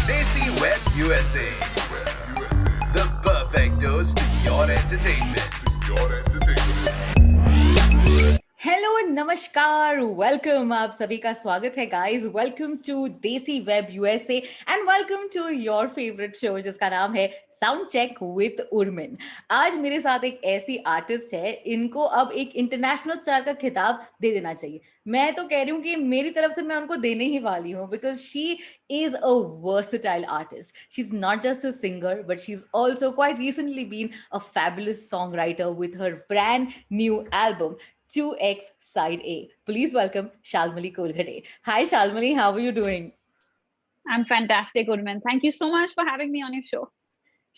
Desi Web USA, the perfect dose to your entertainment. Hello नमस्कार welcome आप सभी का स्वागत है guys welcome to Desi web USA and welcome to your favourite show जिसका नाम है साउंड चेक विद उर्मिन। आज मेरे साथ एक ऐसी आर्टिस्ट है, इनको अब एक इंटरनेशनल स्टार का खिताब दे देना चाहिए। मैं तो कह रही हूँ कि मेरी तरफ से मैं उनको देने ही वाली हूँ because she is a versatile artist. She's not just a singer, but she's also quite recently been a fabulous songwriter with her brand new album, 2X Side A. Please welcome Shalmali Kolgade. Hi, Shalmali. How are you doing? I'm fantastic, Urman. Thank you so much for having me on your show.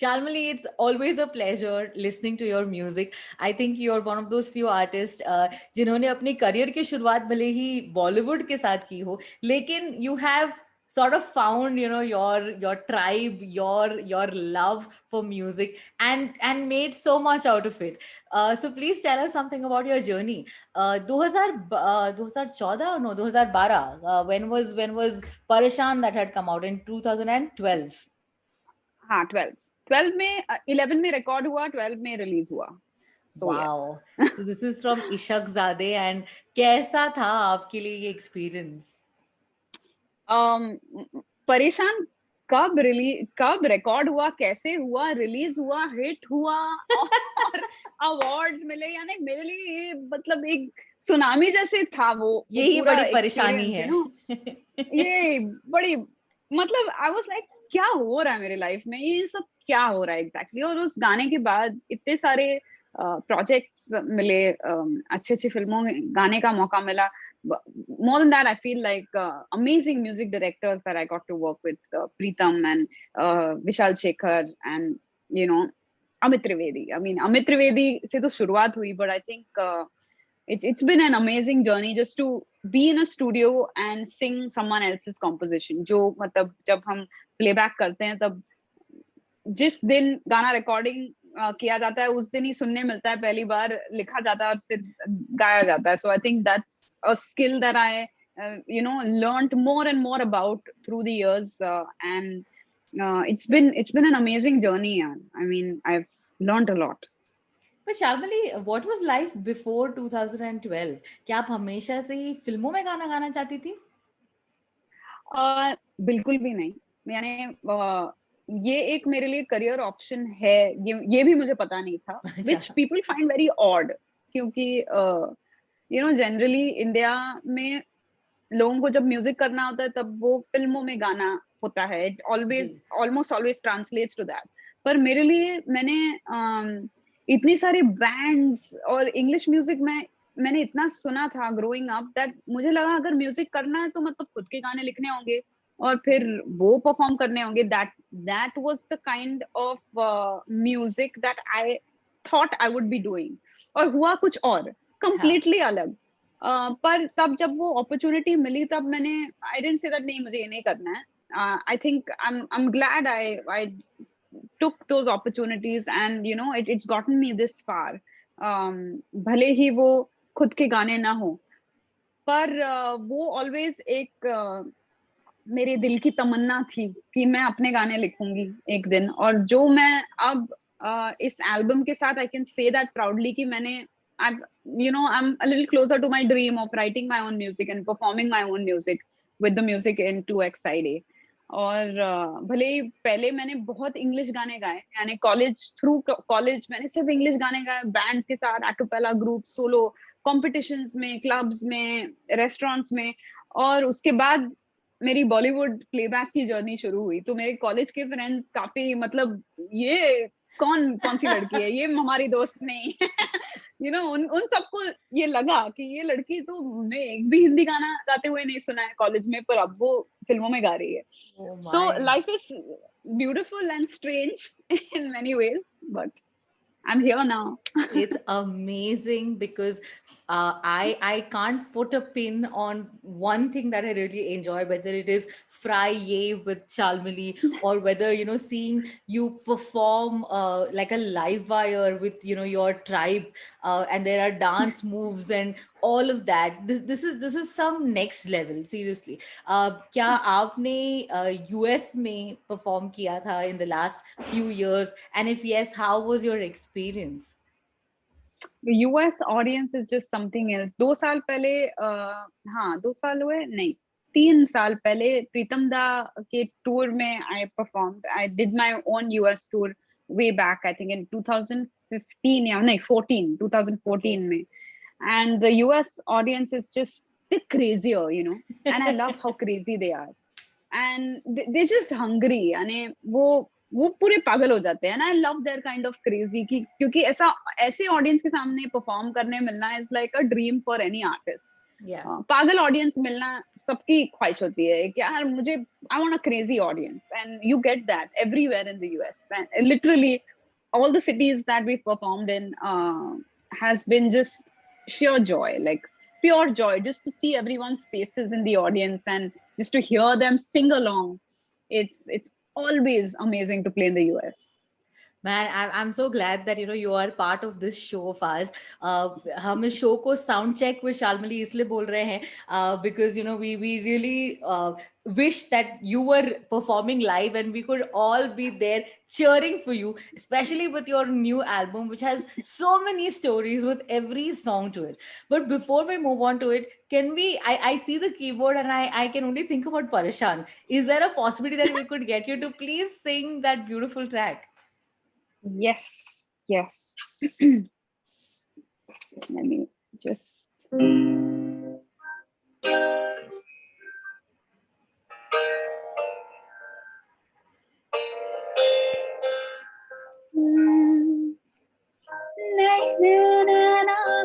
Shalmali, it's always a pleasure listening to your music. I think you're one of those few artists जिन्होंने अपनी career की शुरुआत भले ही बॉलीवुड के साथ की हो, लेकिन you have sort of found your tribe, your love for music and made so much out of it. So please tell us something about your journey. 2014 or no 2012, when was Pareshan that had come out in 2012? हाँ 12 में 11 में record हुआ, 12 में release हुआ. So, wow. yes. So this is from Ishaq Zade and कैसा था आपके लिए ये एक्सपीरियंस? परेशान कब रिकॉर्ड हुआ, कैसे हुआ, रिलीज हुआ, हिट हुआ और अवार्ड्स मिले, यानी मेरे लिए मतलब एक सुनामी जैसे था वो. यही बड़ी परेशानी है. ये बड़ी मतलब आई वाज लाइक क्या हो रहा है मेरे लाइफ में, ये सब क्या हो रहा है एग्जैक्टली. और उस गाने के बाद इतने सारे प्रोजेक्ट्स मिले, अच्छे अच्छे फिल्मों में गाने का मौका मिला. More than that, I feel like amazing music directors that I got to work with, Preetham and Vishal Shekhar and Amit Trivedi. I mean, Amit Trivedi se to shuruaat hui, but I think it's been an amazing journey just to be in a studio and sing someone else's composition. जो मतलब जब हम playback करते हैं तब जिस दिन गाना रिकॉर्डिंग किया जाता है उस दिन ही सुनने मिलता है पहली बार, लिखा जाता है और फिर गाया जाता है. So I think that's a skill that I learned more and more about through the years, and it's been an amazing journey. I mean, I've learned a lot. But Shalmali, what was life before 2012? क्या आप हमेशा से ही फिल्मों में गाना गाना चाहती थी? बिल्कुल भी नहीं. यानी ये एक मेरे लिए करियर ऑप्शन है, ये भी मुझे पता नहीं था, which people find very odd, क्योंकि जनरली इंडिया में लोगों को जब म्यूजिक करना होता है तब वो फिल्मों में गाना होता है. It almost always translates to that. पर मेरे लिए मैंने इतनी सारी बैंड्स और इंग्लिश म्यूजिक में मैंने इतना सुना था ग्रोइंग अप दैट मुझे लगा अगर म्यूजिक करना है तो मतलब खुद के गाने लिखने होंगे और फिर वो परफॉर्म करने होंगे. That was the kind of music that I thought I would be doing. और हुआ कुछ और कंप्लीटली अलग. पर तब जब वो अपॉर्चुनिटी मिली तब मैंने आई डिडंट से दैट नहीं मुझे ये नहीं करना है. I think I am glad I took those opportunities and it's gotten me this far. भले ही वो खुद के गाने ना हो, पर वो ऑलवेज एक मेरे दिल की तमन्ना थी कि मैं अपने गाने लिखूंगी एक दिन. और जो मैं अब इस एल्बम के साथ I can say that proudly कि मैंने I'm a little closer to my dream of writing my own music and performing my own music with the music in 2X Side A. और भले ही पहले मैंने बहुत इंग्लिश गाने गाए, यानी थ्रू कॉलेज मैंने सिर्फ इंग्लिश गाने गाए बैंड के साथ, एक्apella ग्रुप, सोलो कॉम्पिटिशंस में, क्लब्स में, रेस्टोरेंट्स में. और उसके बाद मेरी बॉलीवुड प्लेबैक की जर्नी शुरू हुई. तो मेरे कॉलेज के फ्रेंड्स काफी मतलब ये कौन सी लड़की है, ये हमारी दोस्त नहीं. उन सबको ये लगा कि ये लड़की तो मैं एक भी हिंदी गाना गाते हुए नहीं सुना है कॉलेज में, पर अब वो फिल्मों में गा रही है. So life is beautiful and strange in many ways, but I'm here now. It's amazing because I can't put a pin on one thing that I really enjoy, whether it is Fry Ye with Shalmali, or whether seeing you perform like a live wire with your tribe, and there are dance moves and all of that. This is some next level, seriously. क्या आपने US में perform किया था in the last few years, and if yes, how was your experience? The US audience is just something else. 2 साल पहले हाँ 2 साल हुए नहीं 3 साल पहले प्रीतम दा के टूर में I performed. I did my own US tour way back, I think in 2015 या नहीं 2014 में. And the US audience is just they're crazier, and I love how crazy they are. And they're just hungry, and वो पूरे पागल हो जाते हैं. And I love their kind of crazy क्योंकि ऐसे ऑडियंस के सामने परफॉर्म करने मिलना is like a dream for any artist. Yeah. पागल ऑडियंस मिलना सबकी ख्वाहिश होती है कि यार मुझे I want a crazy audience, and you get that everywhere in the US. And literally all the cities that we performed in has been just sheer joy, like pure joy, just to see everyone's faces in the audience and just to hear them sing along. It's always amazing to play in the US. Man, I'm so glad that you are part of this show of ours. हम इस show को sound check with Shalmali इसलिए बोल रहे हैं because we really wish that you were performing live and we could all be there cheering for you, especially with your new album, which has so many stories with every song to it. But before we move on to it, can we? I see the keyboard and I can only think about Parishan. Is there a possibility that we could get you to please sing that beautiful track? Yes. Let me just.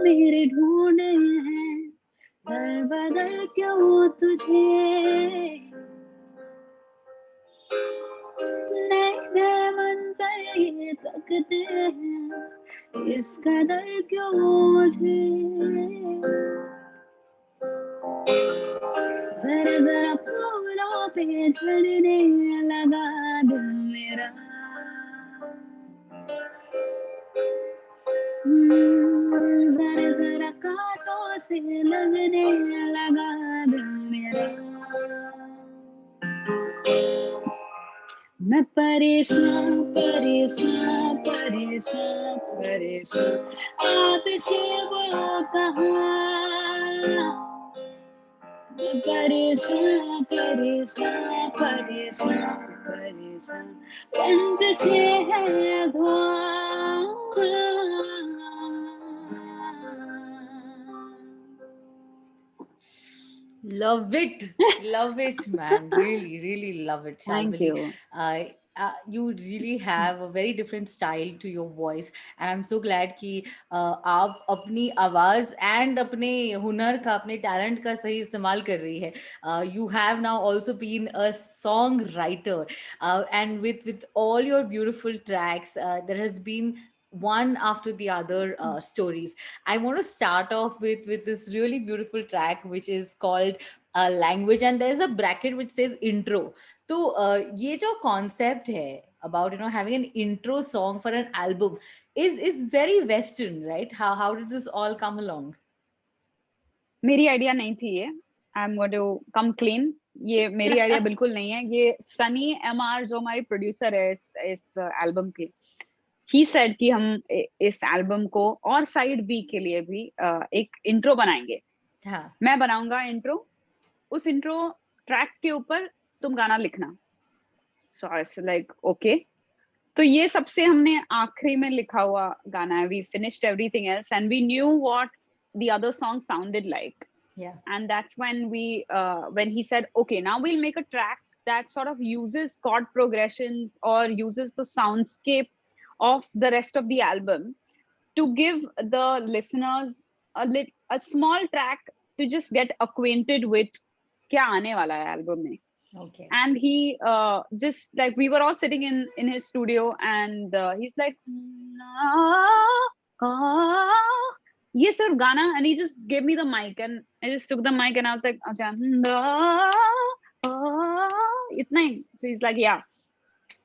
मेरे ढूंढे हैं दर बदर क्यों तुझे नए मंजर ये तकते हैं इस कदर क्यों मुझे जरा जरा फूलों पे झड़ने लगा दिल मेरा जरा जरा कांटों से लगने लगा दिल मेरा मैं परेशान परेशान परेशान परेशान आतिशे बोलो कहाँ मैं परेशान परेशान परेशान परेशान पंजशे है धुआं Love it, man. Really, really love it, Thank Shalmali. you. You really have a very different style to your voice, and I'm so glad कि आप अपनी आवाज and अपने हुनर का, अपने talent का सही इस्तेमाल कर रही है. You have now also been a songwriter, and with all your beautiful tracks, there has been one after the other stories. I want to start off with this really beautiful track which is called Language, and there's a bracket which says intro. तो ये जो concept है about having an intro song for an album is very Western, right? How did this all come along? मेरी idea नहीं थी ये. I'm going to come clean. ये मेरी आइडिया बिल्कुल नहीं है. ये सनी एमआर जो हमारी प्रोड्यूसर है इस एल्बम की, he said कि हम इस एल्बम को और साइड बी के लिए भी एक इंट्रो बनाएंगे. हाँ. मैं बनाऊंगा इंट्रो, उस इंट्रो ट्रैक के ऊपर तुम गाना लिखना. So I was like okay. तो ये सबसे हमने आखिरी में लिखा हुआ गाना है. We finished everything else and we knew what the other song sounded like. Yeah. And that's when when he said, okay, now we'll make a track that sort of uses chord progressions or uses the soundscape of the rest of the album to give the listeners a small track to just get acquainted with क्या आने वाला है album में. Okay. And he just like we were all sitting in his studio and he's like ये सिर्फ गाना, and he just gave me the mic and I just took the mic and I was like, अच्छा, इतना ही. So he's like, yeah.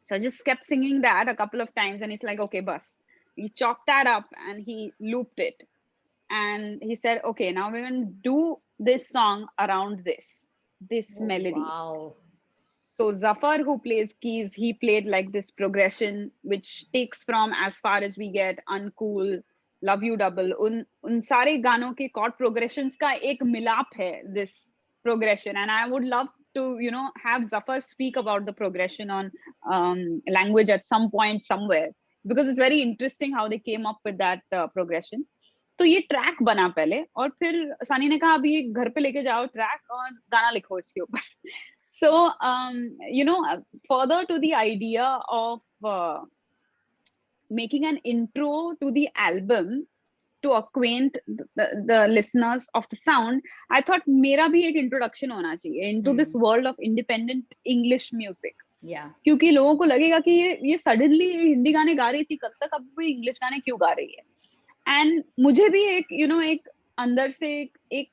So I just kept singing that a couple of times and he's like, okay, bus. He chopped that up and he looped it. And he said, okay, now we're going to do this song around this melody. Wow. So Zafar, who plays keys, he played like this progression, which takes from As Far As We Get, Uncool, Love You Double. उन सारे गानों के chord progressions का एक मिलाप है, this progression. And I would love to, you know, have Zafar speak about the progression on language at some point somewhere, because it's very interesting how they came up with that progression. तो ये track बना पहले और फिर सनी ने कहा अभी घर पे लेके जाओ ट्रैक और गाना लिखो इसके ऊपर. So, you know, further to the idea of making an intro to the album to acquaint the listeners of the sound, I thought मेरा भी एक introduction होना चाहिए into this world of independent English music. Yeah. क्योंकि लोगों को लगेगा कि ये suddenly हिंदी गाने गा रही थी कल तक, अब भी इंग्लिश गाने क्यों गा रही है. And मुझे भी एक, you know, एक अंदर से एक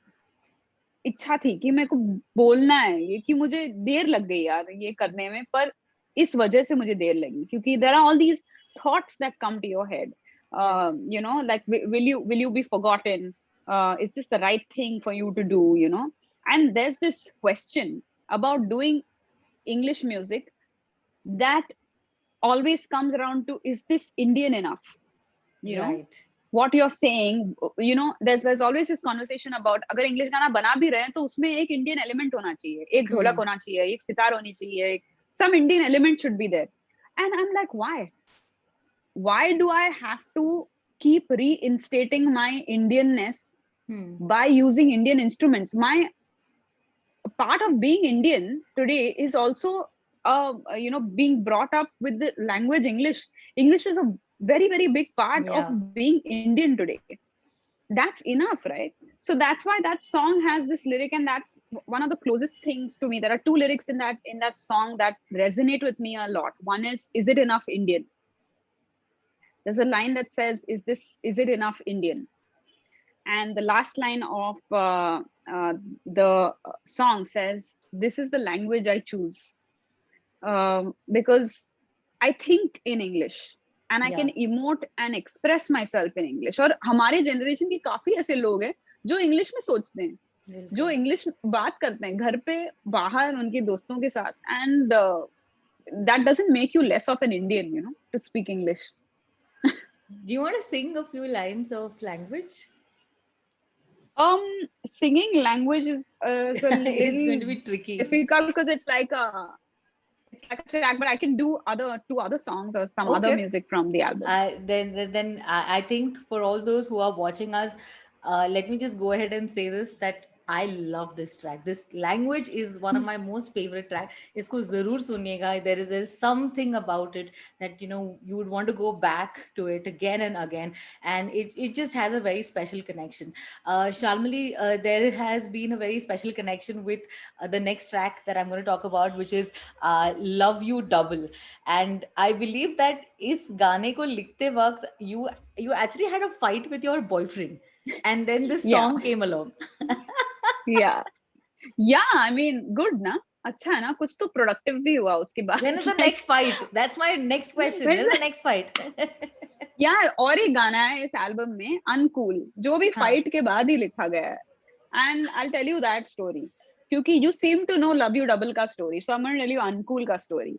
इच्छा थी कि मेरे को बोलना है ये, कि मुझे देर लग गई यार ये करने में, पर इस वजह से मुझे देर लगी क्योंकि there are all these thoughts that come to your head, you know, like will you be forgotten, is this the right thing for you to do, you know. And there's this question about doing English music that always comes around to, is this Indian enough, you know. Right. What you're saying, you know, there's always this conversation about अगर English गाना बना भी रहे हैं तो उसमें एक Indian element होना चाहिए, एक ढोलक होना चाहिए, एक सितार होनी चाहिए, some Indian element should be there. And I'm like, why do I have to keep reinstating my Indianness by using Indian instruments? My part of being Indian today is also you know, being brought up with the language English. English is a very, very big part of being Indian today. That's enough, right? So that's why that song has this lyric, and that's one of the closest things to me. There are two lyrics in that song that resonate with me a lot. One is it enough Indian? There's a line that says, is it enough Indian? And the last line of the song says, this is the language I choose, because I think in English. And I can emote and express myself in English. और हमारे generation के काफी ऐसे लोग हैं जो English में सोचते हैं, जो English बात करते हैं घर पे, बाहर, उनके दोस्तों के साथ, and that doesn't make you less of an Indian, you know, to speak English. Do you want to sing a few lines of language? Singing language is it's going to be tricky, difficult because it's like a track, but I can do two other songs or some other music from the album. Then I think for all those who are watching us, let me just go ahead and say this, that I love this track. This language is one of my most favorite track. Isko zarur suniega. There's something about it that, you know, you would want to go back to it again and again, and it just has a very special connection. Shalmali, there has been a very special connection with the next track that I'm going to talk about, which is Love You Double. And I believe that is gaane ko likhte waqt you actually had a fight with your boyfriend, and then this song came along. yeah, I mean, good na, अच्छा है ना, कुछ तो productive भी हुआ उसके बाद. When is the next fight? That's my next question. When is the next fight? यार और एक गाना है इस एल्बम में, Uncool, जो भी फाइट के बाद ही लिखा गया है. And I'll tell you that story, क्योंकि you seem to know Love You Double का story, so I'm going to tell you Uncool का story.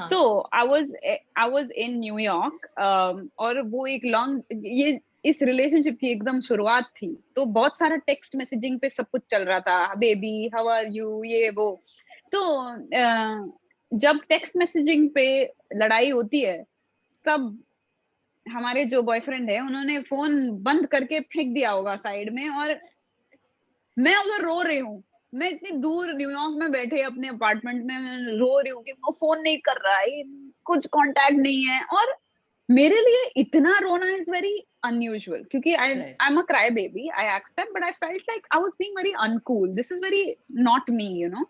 So I was in New York, और वो एक long, ये इस रिलेशनशिप की एकदम शुरुआत थी, तो बहुत सारा टेक्स्ट मैसेजिंग पे सब कुछ चल रहा था, बेबी हाउ आर यू, ये वो. तो जब टेक्स्ट मैसेजिंग पे लड़ाई होती है, तब हमारे जो बॉयफ्रेंड है उन्होंने फोन बंद करके फेंक दिया होगा साइड में, और मैं उधर रो रही हूँ. मैं इतनी दूर न्यूयॉर्क में बैठे अपने अपार्टमेंट में रो रही हूँ कि वो फोन नहीं कर रहा है, कुछ कांटेक्ट नहीं है. और मेरे लिए इतना रोना is very unusual, क्योंकि I'm a crybaby, I accept, but I felt like I was being very uncool. This is very not me, you know.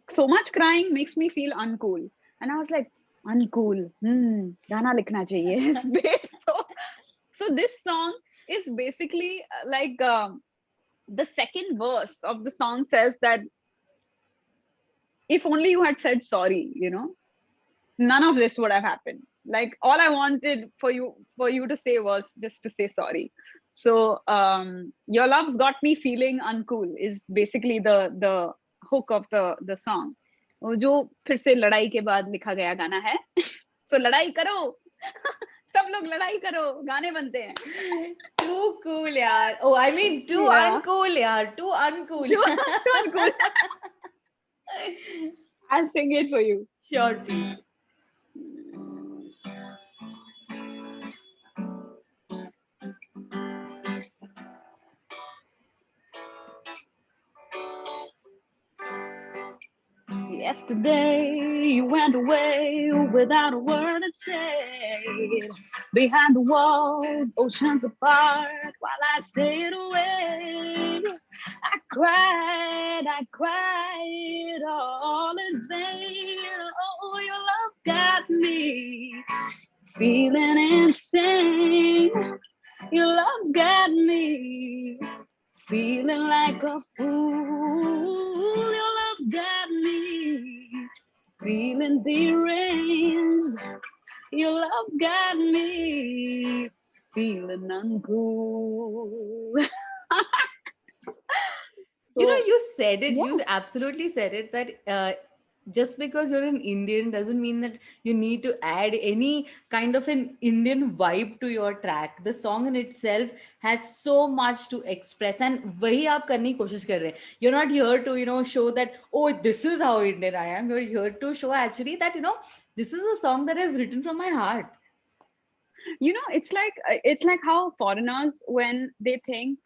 So much crying makes me feel uncool, and I was like, uncool, गाना लिखना चाहिए इस पे. So this song is basically like the second verse of the song says that if only you had said sorry, you know, none of this would have happened. Like all I wanted for you to say was just to say sorry. So your love's got me feeling uncool is basically the hook of the song. वो जो फिर से लड़ाई के बाद लिखा गया गाना है. So लड़ाई करो. सब लोग लड़ाई करो, गाने बनते हैं. Too cool, yaar. Oh, I mean, too Yeah. uncool, yaar. Too uncool. Too uncool. I'll sing it for you. Sure, please. Yesterday you went away without a word and stayed behind the walls, oceans apart, while I stayed away. I cried all in vain. Oh, your love's got me feeling insane. Your love's got me feeling like a fool. Your love's got me feeling deranged. Your love's got me feeling uncool. You know, you said it. Yeah. You absolutely said it that just because you're an Indian doesn't mean that you need to add any kind of an Indian vibe to your track. The song in itself has so much to express, and वही आप करने की कोशिश कर रहे हैं. You're not here to, you know, show that, oh, this is how Indian I am. You're here to show actually that, you know, this is a song that I've written from my heart. You know, it's like how foreigners, when they think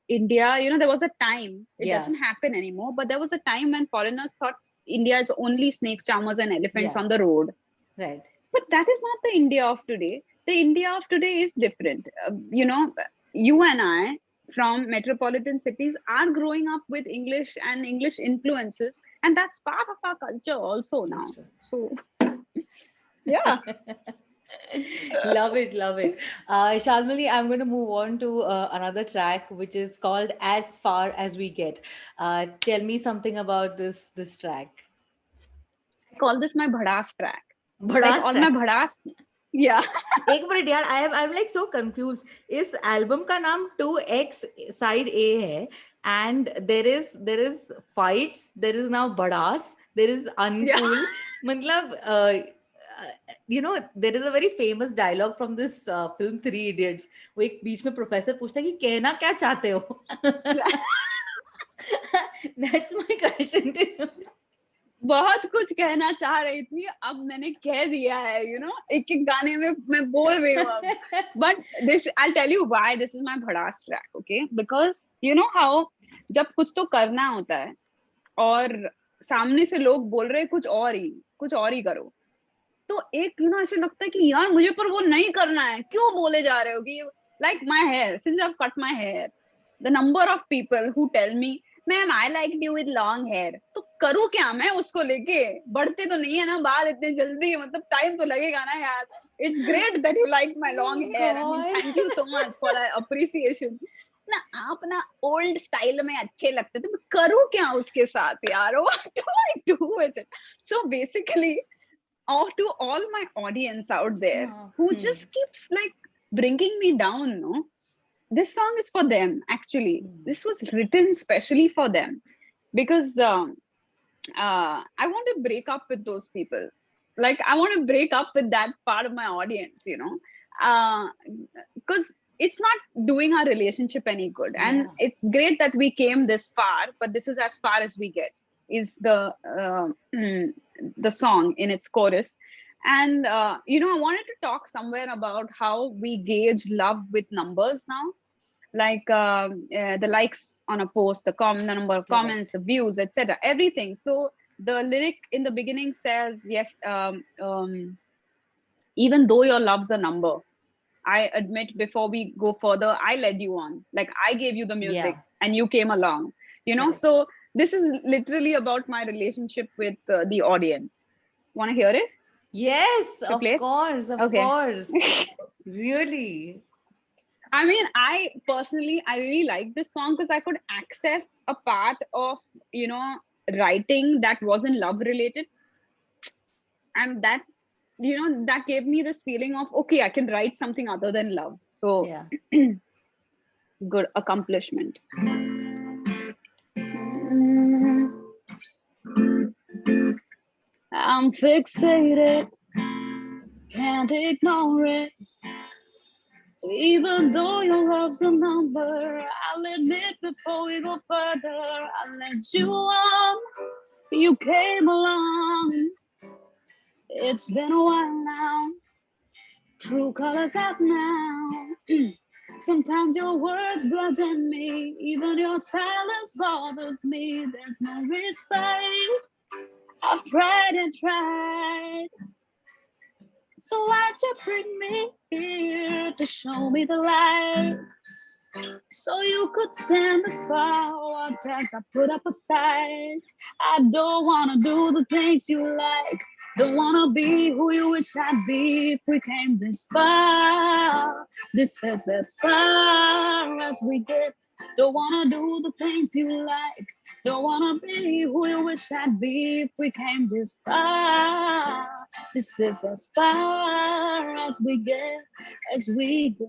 India, you know, there was a time, it Yeah. doesn't happen anymore, but there was a time when foreigners thought India is only snake charmers and elephants Yeah. on the road. Right. But that is not the India of today. The India of today is different. You know, you and I from metropolitan cities are growing up with English and English influences, and that's part of our culture also now. That's true. So yeah. Love it, love it. Shalmali, I'm going to move on to another track which is called As Far As We Get. Tell me something about this track. I call this my bhadas track. Bhadas Like on track. my bhadas. Yeah. एक minute यार, I'm like so confused. इस album का नाम 2X side A है, and there is fights, there is now badass, there is uncool. मतलब you know, there is a very famous dialogue from this film Three Idiots. वो एक बीच में professor पूछता है कि कहना क्या चाहते हो. That's my question to you. बहुत कुछ कहना चाह रही थी, अब मैंने कह दिया है, you know, एक एक गाने में मैं बोल रही हूँ अब. But this, I'll tell you why this is my bhadas track, okay? Because you know how जब कुछ तो करना होता है और सामने से लोग बोल रहे हैं कुछ और ही करो, तो एक you know ऐसे लगता है कि यार मुझे पर वो नहीं करना है, क्यों बोले जा रहे हो कि like my hair, since I've cut my hair, the number of people who tell me, ma'am I like you with long hair, तो करूँ क्या मैं उसको लेके, बढ़ते तो नहीं है ना बाल इतने जल्दी, मतलब टाइम तो लगेगा ना यार. It's great that you like my long hair, I mean thank you so much for appreciation ना. आप ना ओल्ड स्टाइल में अच्छे लगते थे, तो करूँ क्या उसके साथ यार, what do I do with it. So basically to all my audience out there who just keeps like bringing me down, no, this song is for them. Actually, this was written specially for them, because I want to break up with those people. Like I want to break up with that part of my audience, you know, because it's not doing our relationship any good. And it's great that we came this far, but this is as far as we get, is the song in its chorus. And you know, I wanted to talk somewhere about how we gauge love with numbers now, like the likes on a post, the number of comments, the views, etc., everything. So the lyric in the beginning says, yes, even though your love's a number, I admit before we go further, I led you on, like I gave you the music and you came along, you know. So this is literally about my relationship with the audience. Want to hear it? Yes, of course, of course. Really? I mean, I personally, I really like this song because I could access a part of, you know, writing that wasn't love related. And that, you know, that gave me this feeling of, okay, I can write something other than love. So Yeah. good accomplishment. I'm fixated, can't ignore it. Even though your love's a number, I'll admit before we go further, I let you on. You came along. It's been a while now. True colors out now. Sometimes your words bludgeon me. Even your silence bothers me. There's no respite. I've tried and tried. So why'd you bring me here to show me the light? So you could stand afar, watch as I put up a fight. I don't wanna do the things you like. Don't wanna be who you wish I'd be if we came this far. This is as far as we get. Don't wanna do the things you like. Don't wanna be who you wish I'd be if we came this far. This is as far as we get, as we get.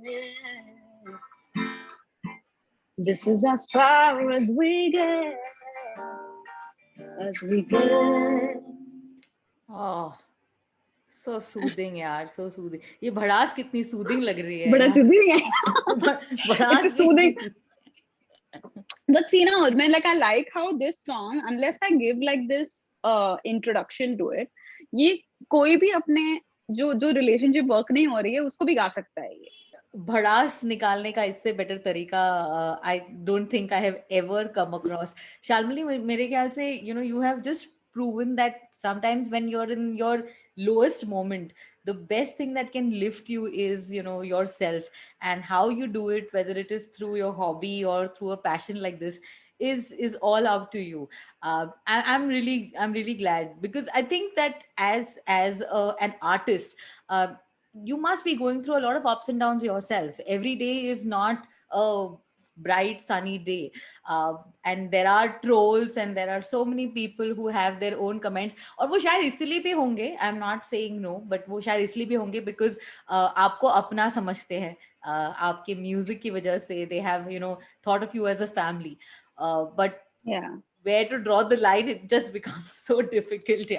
This is as far as we get, as we get. Oh, so soothing यार, so soothing. ये भड़ास कितनी soothing लग रही है But यार. it's soothing. भड़ास It's a भी soothing. कितनी- But see now, man, like I like how this song, unless I give like this introduction to it, ये कोई भी अपने जो relationship work नहीं हो रही है उसको भी गा सकता है ये. भड़ास निकालने का इससे बेटर तरीका I don't think I have ever come across. Shalmali, मेरे ख्याल से you have just proven that sometimes when you're in your lowest moment, the best thing that can lift you is yourself, and how you do it, whether it is through your hobby or through a passion like this, is all up to you. I'm really glad, because I think that as an artist, you must be going through a lot of ups and downs yourself. Every day is not a bright sunny day, and there are trolls and there are so many people who have their own comments, और वो शायद इसलिए भी होंगे, I'm not saying no, but वो शायद इसलिए भी होंगे because आपको अपना समझते हैं, आपके म्यूजिक की वजह से they have thought of you as a family, but Yeah. where to draw the line, it just becomes so difficult.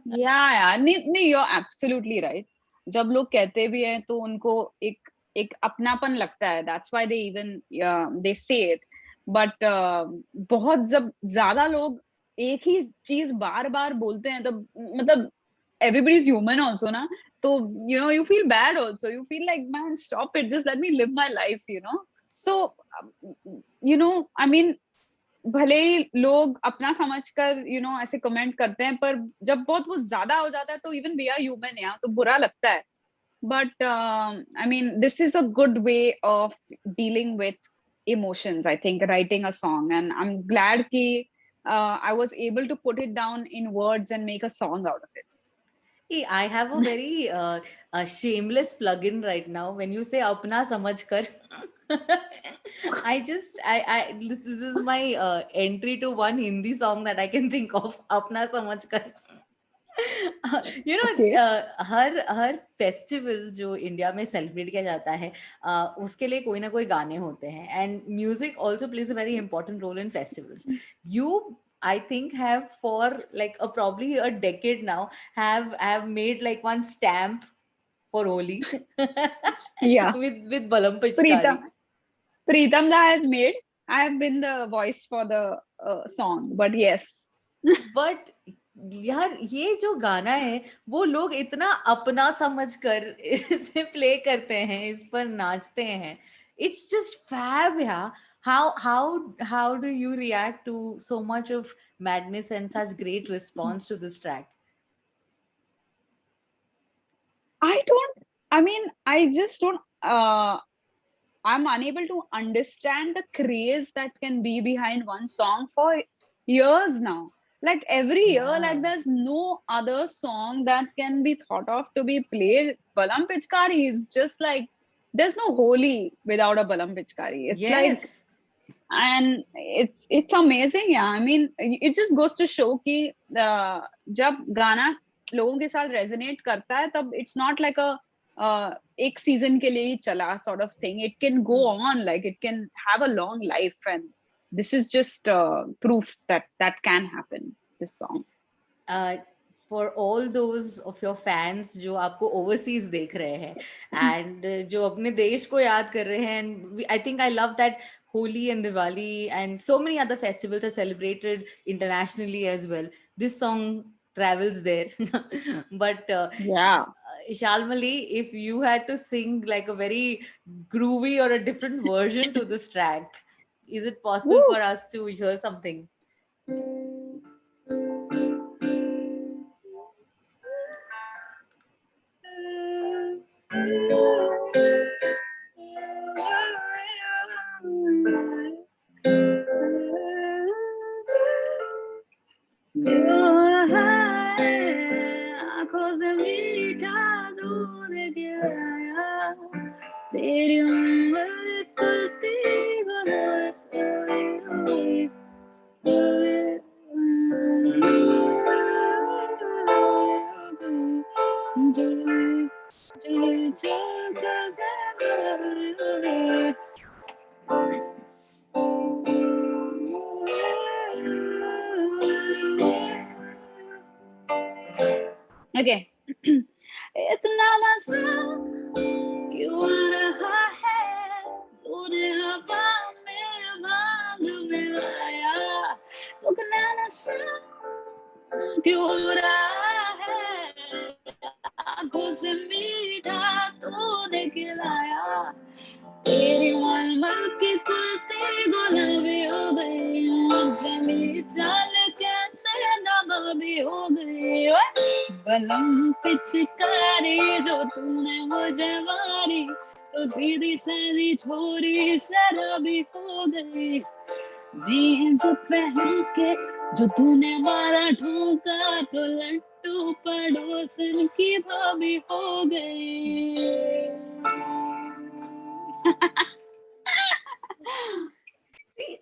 Yeah, नहीं, you're absolutely right. जब लोग कहते भी हैं तो उनको एक अपनापन लगता है. That's why they even they say it. But बहुत जब ज्यादा लोग एक ही चीज बार बार बोलते हैं, तो मतलब everybody is human also ना, तो you feel bad also. You feel like, man, stop it, just let me live my life. So I mean, भले ही लोग अपना समझकर ऐसे कमेंट करते हैं, पर जब बहुत वो ज्यादा हो जाता है तो इवन वी आर ह्यूमन यार, तो बुरा लगता है. But I mean this is a good way of dealing with emotions, I think, writing a song. And I am glad कि I was able to put it down in words and make a song out of it. I have a very shameless plug-in right now. When you say "apna samajh kar," this is my entry to one Hindi song that I can think of. "Apna samajh kar." Okay. Her festival जो India में celebrate किया जाता है, उसके लिए कोई ना कोई गाने होते हैं, and music also plays a very important role in festivals. You, I think, have for like probably a decade now have made like one stamp for Holi. Yeah. with Balam Pichkari. Pritam da has made. I have been the voice for the song, but yes. But यार, ये जो गाना है वो लोग इतना अपना समझकर इसे प्ले करते हैं, इस पर नाचते हैं. It's just fab, yeah. How do you react to so much of madness and such great response to this track? I just don't, I'm unable to understand the craze that can be behind one song for years now. Like every year, like there's no other song that can be thought of to be played. Balam Pichkari is just like there's no Holi without a Balam Pichkari. It's like, Yes. and it's amazing. Yeah, I mean, it just goes to show कि जब गाना लोगों के साथ resonate करता है, तब it's not like a एक season के लिए ही चला sort of thing. It can go on, like it can have a long life, and this is just proof that that can happen. This song. uh, for all those of your fans जो आपको overseas देख रहे हैं and जो अपने देश को याद कर रहे हैं, and I think I love that Holi and Diwali and so many other festivals are celebrated internationally as well. This song travels there. But Yeah. Shalmali, if you had to sing like a very groovy or a different version to this track, is it possible Woo! for us to hear something? आंखों से मीठा दूध गिराया तेरी उम्र करती Okay. इतना मजा क्यों आ रहा है तूने हवा में भाग मिलाया दुगना नशा क्यों हो रहा है आंखों से मीठा तूने खिलाया तेरी मलमल की कुर्ती गुलाबी हो गई जली चाल कैसे नवाबी हो गई बलम पिचकारी जो तूने मुझे मारी तो सीधी सादी छोरी शराबी हो गई जीन्स पहन के जो तूने मारा ठोका तो लट्टू पड़ोसन की भाभी हो गई See,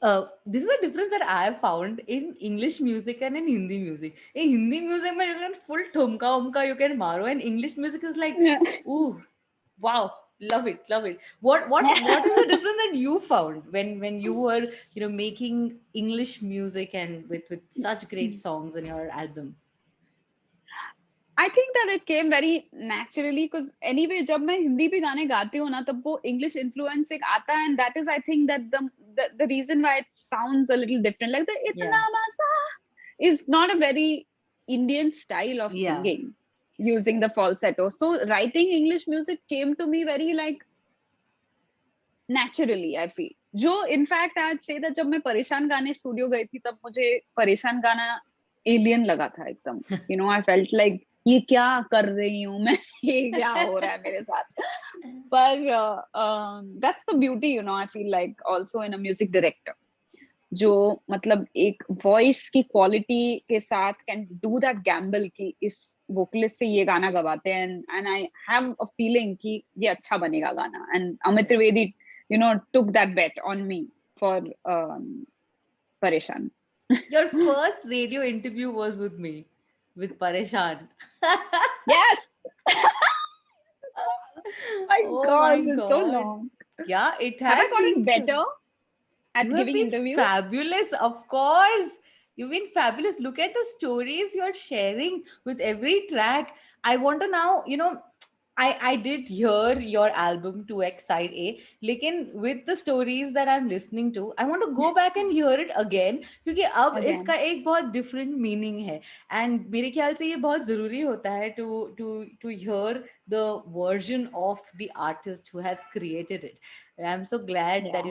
this is a difference that I have found in English music and in Hindi music. In Hindi music, man, you can full thumka umka, you can maro, and English music is like, ooh, wow, love it, love it. What is the difference that you found when you were making English music and with such great songs in your album? I think that it came very naturally because anyway जब मैं हिंदी भी गाने गाती हूँ ना तब वो English influence एक आता है and that is I think that the reason why it sounds a little different like the इतना मजा is not a very Indian style of singing using the falsetto so writing English music came to me very like naturally I feel जो in fact I'd say that जब मैं परेशान गाने studio गई थी तब मुझे परेशान गाना alien लगा था एकदम you know I felt like ये क्या कर रही हूँ मैं ये क्या हो रहा है मेरे साथ पर that's the beauty you know I feel like also in a music director जो मतलब एक वॉइस की क्वालिटी के साथ कैन डू दैट गैम्बल कि इस वोकलिस्ट से ये गाना गवाते हैं and I have a feeling कि ये अच्छा बनेगा गाना and Amit Trivedi you know took that bet on me for Pareshan. Your first radio interview was with me with Pareshan. Yes. My Oh God, my it's so God. long. Yeah, it Have has I gotten been better at You have giving been interviews? fabulous, of course. You've been fabulous. Look at the stories you're sharing with every track. I want to now, I did hear your album 2X Side A, लेकिन with the stories that I'm listening to, I want to go back and hear it again क्योंकि अब Again. इसका एक बहुत different meaning है and मेरे ख्याल से ये बहुत ज़रूरी होता है to hear the version of the artist who has created it. I'm so glad that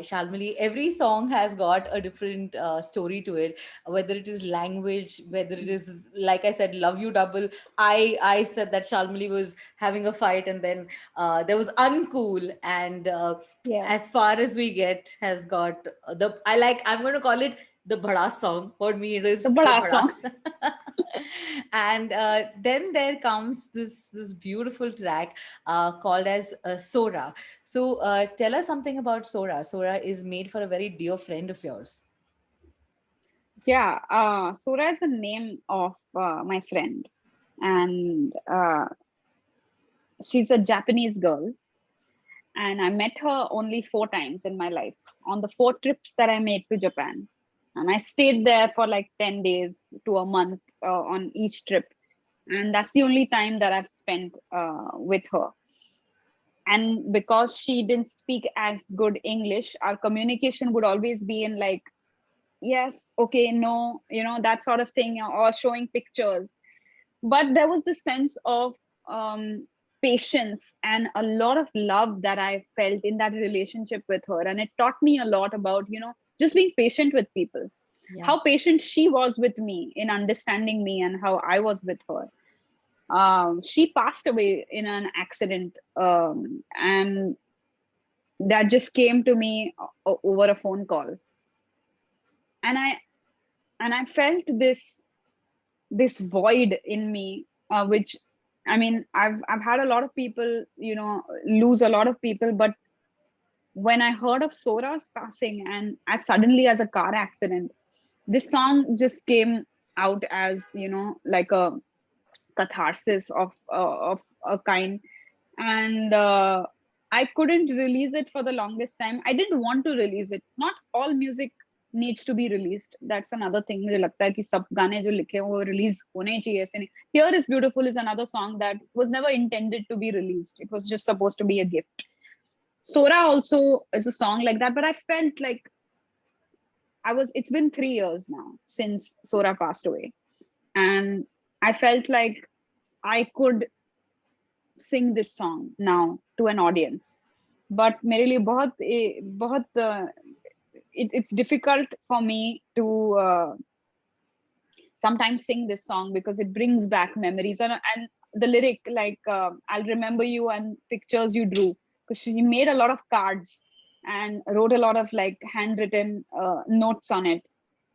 Shalmali, every song has got a different story to it, whether it is language, whether it is, like I said, Love You Double. I said that Shalmali was having a fight and then there was Uncool, and Yeah. As Far As We Get has got I'm going to call it the Bhadas song. For me, it is The Bhadas song. And then there comes this beautiful track called as Sora. So tell us something about Sora. Sora is made for a very dear friend of yours. Yeah, Sora is the name of my friend, and she's a Japanese girl. And I met her only 4 times in my life on the 4 trips that I made to Japan. And I stayed there for like 10 days to a month on each trip. And that's the only time that I've spent with her. And because she didn't speak as good English, our communication would always be in like, yes, okay, no, that sort of thing, or showing pictures. But there was this sense of patience and a lot of love that I felt in that relationship with her. And it taught me a lot about, just being patient with people. Yeah. How patient she was with me in understanding me and how I was with her. She passed away in an accident, and that just came to me over a phone call. And I felt this void in me, which, I mean, I've had a lot of people, lose a lot of people, but when I heard of Sora's passing, and as suddenly as a car accident, this song just came out as, like a catharsis of a kind. And I couldn't release it for the longest time. I didn't want to release it. Not all music needs to be released. That's another thing. मुझे लगता है कि सब गाने जो लिखे हैं वो release होने ही चाहिए, ऐसे नहीं. Here is Beautiful is another song that was never intended to be released. It was just supposed to be a gift. Sora also is a song like that, but I felt like it's been 3 years now since Sora passed away, and I felt like I could sing this song now to an audience. But मेरे लिए बहुत it's difficult for me to sometimes sing this song because it brings back memories, and the lyric, like I'll remember you and pictures you drew, because she made a lot of cards and wrote a lot of like handwritten notes on it.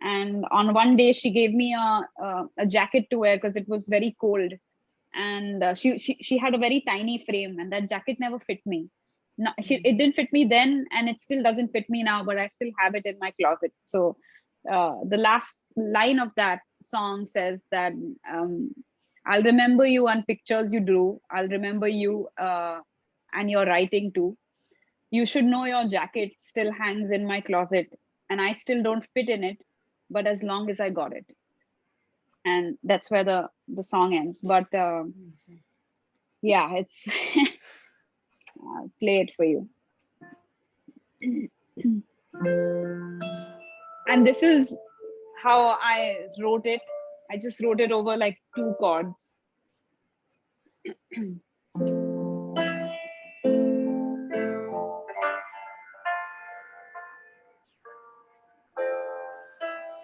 And on one day she gave me a jacket to wear because it was very cold, and she had a very tiny frame, and that jacket never fit me. No, it didn't fit me then, and it still doesn't fit me now, but I still have it in my closet. So the last line of that song says that I'll remember you and pictures you drew. I'll remember you and your writing too. You should know your jacket still hangs in my closet, and I still don't fit in it, but as long as I got it. And that's where the song ends. But yeah, it's I'll play it for you. And this is how I wrote it. I just wrote it over like 2 chords.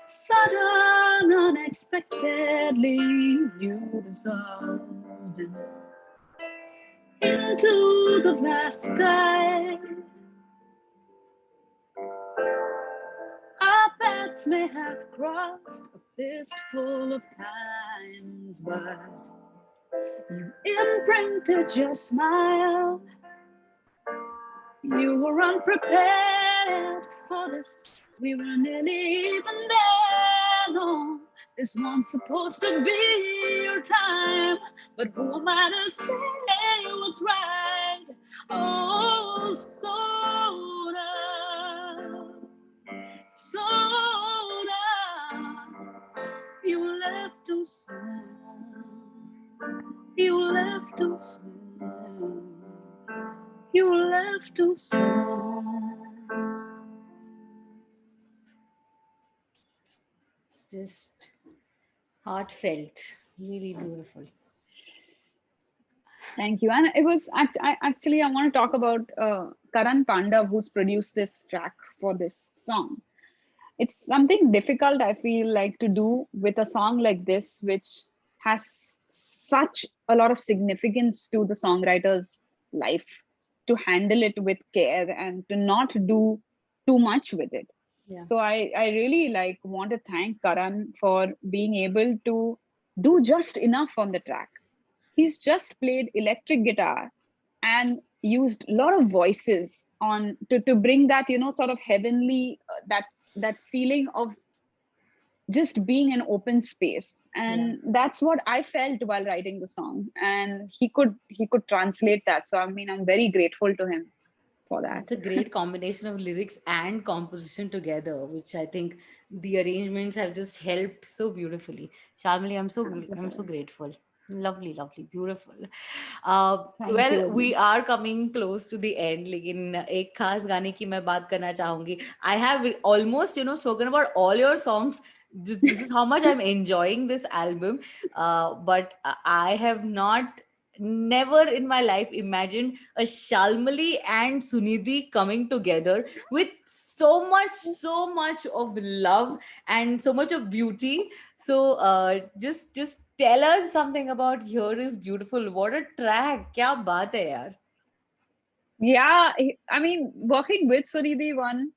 Sudden, unexpectedly, you dissolved into the vast sky. Our paths may have crossed a fistful of times, but you imprinted your smile. You were unprepared for this. We were nearly even there. No, this one's supposed to be your time, but who am I to say what's right? Oh, Soda, Soda, you left too soon. You left too soon. You left too soon. It's just heartfelt, really beautiful. Thank you. And it was actually, I want to talk about Karan Pandav, who's produced this track for this song. It's something difficult, I feel like, to do with a song like this, which has such a lot of significance to the songwriter's life, to handle it with care and to not do too much with it. Yeah. So I really like want to thank Karan for being able to do just enough on the track. He's just played electric guitar and used a lot of voices on to bring that, you know, sort of heavenly, that feeling of just being an open space. Yeah. And that's what I felt while writing the song, and he could translate that. So I mean, I'm very grateful to him for that. It's a great combination of lyrics and composition together, which I think the arrangements have just helped so beautifully. Shamali, I'm so Amplifier. grateful. Lovely, lovely, beautiful. Thank Well, you, we Urman. are coming close to the end. लेकिन एक खास गाने की मैं बात करना चाहूंगी. I have almost, spoken about all your songs. This is how much I'm enjoying this album. But I have not, never in my life imagined a Shalmali and Sunidhi coming together with so much of love and so much of beauty. So just tell us something about Here Is Beautiful. What a track! क्या बात है यार. Yeah, I mean, working with Sunidhi one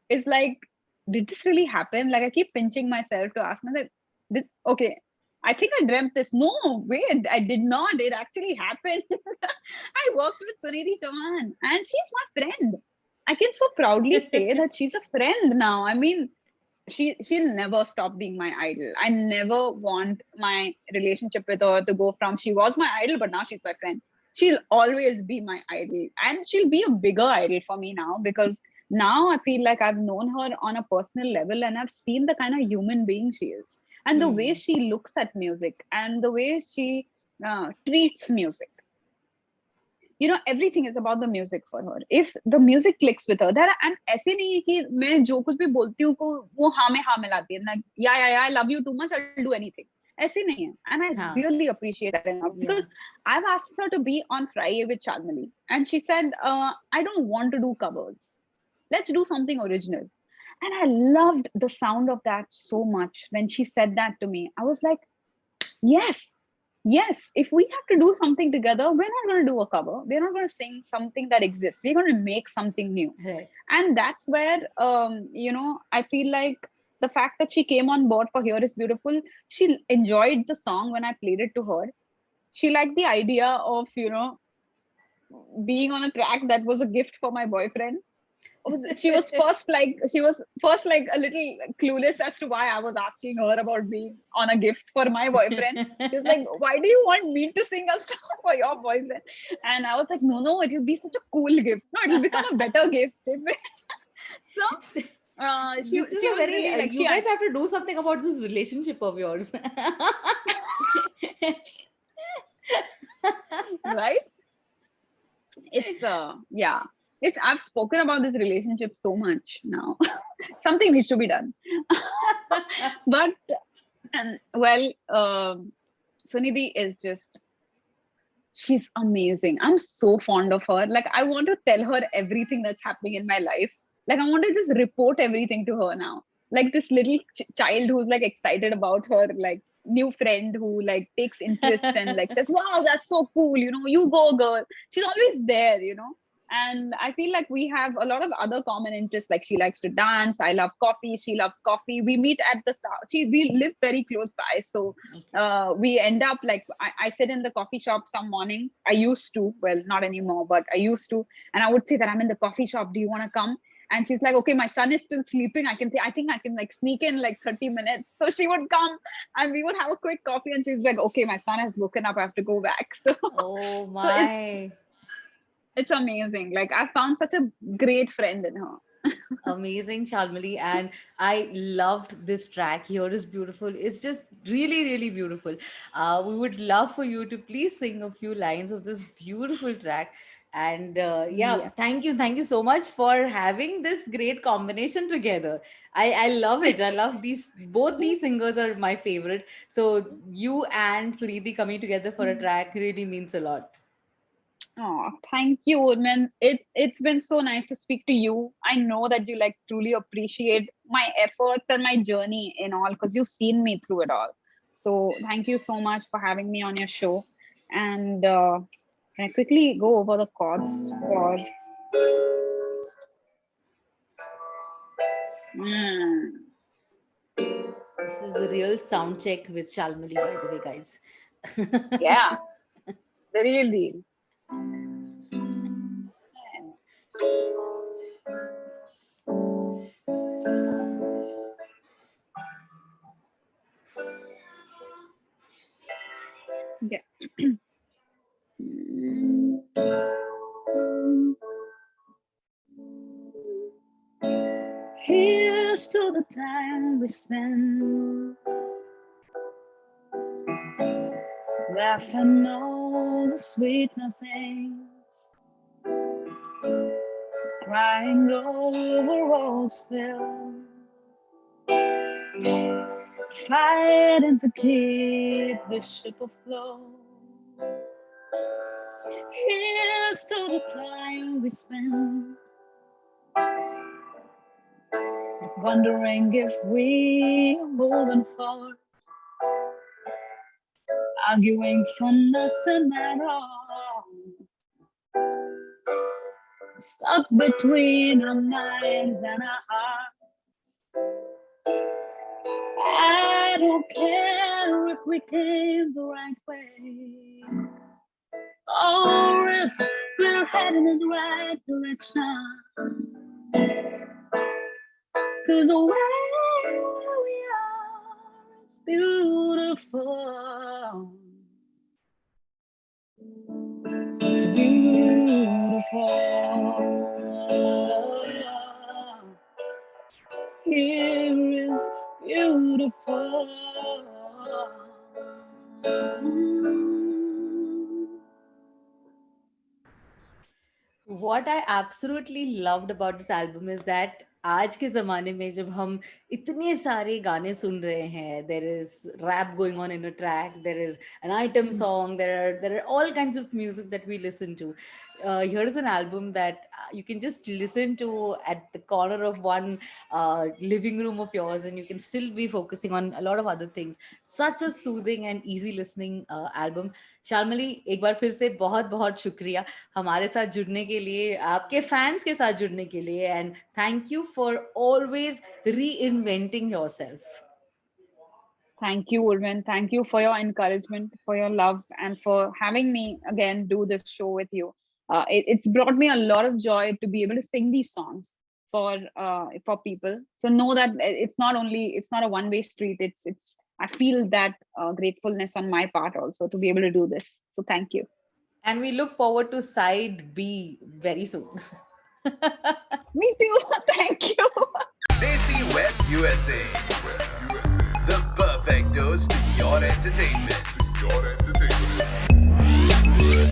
is like, did this really happen? Like, I keep pinching myself to ask myself, okay, I think I dreamt this. No, wait, I did not. It actually happened. I worked with Sunidhi Chauhan, and she's my friend. I can so proudly say that she's a friend now. I mean, she'll never stop being my idol. I never want my relationship with her to go from she was my idol, but now she's my friend. She'll always be my idol, and she'll be a bigger idol for me now, because now I feel like I've known her on a personal level, and I've seen the kind of human being she is, and the way Hmm. she looks at music, and the way she treats music. You know, everything is about the music for her. If the music clicks with her, there, and ऐसे नहीं है कि मैं जो कुछ भी बोलती हूँ को वो हाँ में हाँ मिलाती है ना, yeah, I love you too much, I'll do anything. ऐसे नहीं है. And I हाँ. really appreciate that enough, Yeah. because I've asked her to be on Friday with Shalmali, and she said, I don't want to do covers. Let's do something original. And I loved the sound of that so much. When she said that to me, I was like, yes, if we have to do something together, we're not going to do a cover, we're not going to sing something that exists, we're going to make something new. Right. And that's where I feel like the fact that she came on board for Here Is Beautiful, she enjoyed the song when I played it to her. She liked the idea of being on a track that was a gift for my boyfriend. She was first like a little clueless as to why I was asking her about being on a gift for my boyfriend. She's like, why do you want me to sing a song for your boyfriend? And I was like, no, it'll be such a cool gift. No, it'll become a better gift. So she This is she a was very, really like you guys have to do something about this relationship of yours. right. It's yeah. It's I've spoken about this relationship so much now. Something needs to be done. But and well, Sunidhi is just, she's amazing. I'm so fond of her. Like, I want to tell her everything that's happening in my life. Like, I want to just report everything to her now. Like this little child who's like excited about her like new friend who like takes interest and like says, "Wow, that's so cool! You know, you go, girl." She's always there, you know. And I feel like we have a lot of other common interests. Like, she likes to dance. I love coffee. She loves coffee. We meet at the we live very close by, so Okay. we end up like, I sit in the coffee shop some mornings. I used to, well, not anymore, but I used to. And I would say that I'm in the coffee shop. Do you want to come? And she's like, okay, my son is still sleeping. I think I can like sneak in like 30 minutes. So she would come and we would have a quick coffee. And she's like, okay, my son has woken up. I have to go back. So, Oh so my. it's amazing. Like, I found such a great friend in her. Amazing, Shalmali. And I loved this track. Here Is Beautiful. It's just really, really beautiful. We would love for you to please sing a few lines of this beautiful track. And yeah, Yes. thank you so much for having this great combination together. I love it. I love these, both these singers are my favorite. So you and Suriti coming together for a track really means a lot. Oh, thank you, Urman. It's been so nice to speak to you. I know that you like truly appreciate my efforts and my journey in all, because you've seen me through it all. So thank you so much for having me on your show. And can I quickly go over the chords for Mm. This is the real sound check with Shalmali, by the way, guys. Yeah, the real deal. Yeah. Here's to the time we spend laughing all the sweet nothings, crying over old spills, fighting to keep the ship afloat. Here's to the time we spend wondering if we are moving forward, arguing for nothing at all, stuck between our minds and our hearts. I don't care if we came the right way, or if we're heading in the right direction. 'Cause where we are is beautiful. It's beautiful. Here is beautiful. What I absolutely loved about this album is that आज के ज़माने में जब हम इतने सारे गाने सुन रहे हैं, there is rap going on in a track, there is an item song, there are all kinds of music that we listen to. Here is an album that you can just listen to at the corner of one living room of yours, and you can still be focusing on a lot of other things. Such a soothing and easy listening album. शालमली, एक बार फिर से बहुत बहुत शुक्रिया हमारे साथ जुड़ने के लिए, आपके फैंस के साथ जुड़ने के लिए, and thank you for always reinventing yourself. Thank you, Urban. Thank you for your encouragement, for your love, and for having me again do this show with you. It's brought me a lot of joy to be able to sing these songs for people. So know that it's not a one-way street. It's I feel that gratefulness on my part also to be able to do this. So thank you. And we look forward to side B very soon. Me too. Thank you. Desi Web USA. The perfect dose to your entertainment.